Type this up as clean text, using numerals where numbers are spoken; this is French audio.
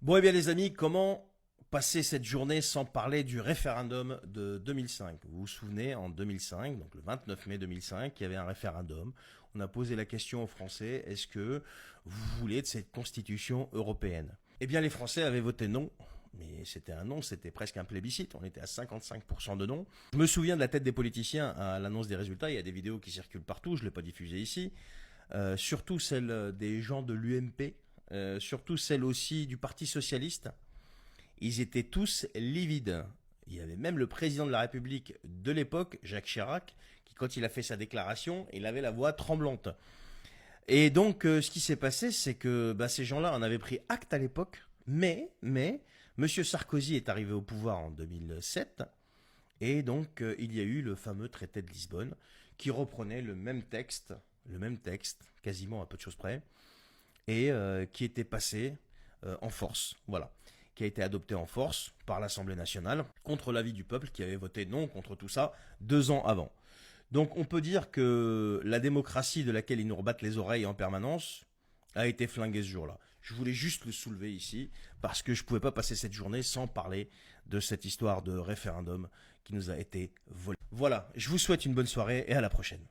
Bon, eh bien les amis, comment passer cette journée sans parler du référendum de 2005? Vous vous souvenez, en 2005, donc le 29 mai 2005, il y avait un référendum. On a posé la question aux Français, est-ce que vous voulez de cette constitution européenne? Eh bien les Français avaient voté non. Mais c'était un non, c'était presque un plébiscite, on était à 55% de non. Je me souviens de la tête des politiciens à l'annonce des résultats, il y a des vidéos qui circulent partout, je ne l'ai pas diffusée ici. Surtout celle des gens de l'UMP, surtout celle aussi du Parti Socialiste. Ils étaient tous livides. Il y avait même le président de la République de l'époque, Jacques Chirac, qui quand il a fait sa déclaration, il avait la voix tremblante. Et donc ce qui s'est passé, c'est que ces gens-là en avaient pris acte à l'époque, mais Monsieur Sarkozy est arrivé au pouvoir en 2007, et donc il y a eu le fameux traité de Lisbonne, qui reprenait le même texte, quasiment à peu de choses près, et qui était passé en force, voilà, qui a été adopté en force par l'Assemblée nationale, contre l'avis du peuple qui avait voté non contre tout ça 2 ans avant. Donc on peut dire que la démocratie de laquelle ils nous rebattent les oreilles en permanence a été flinguée ce jour-là. Je voulais juste le soulever ici, parce que je ne pouvais pas passer cette journée sans parler de cette histoire de référendum qui nous a été volée. Voilà, je vous souhaite une bonne soirée et à la prochaine.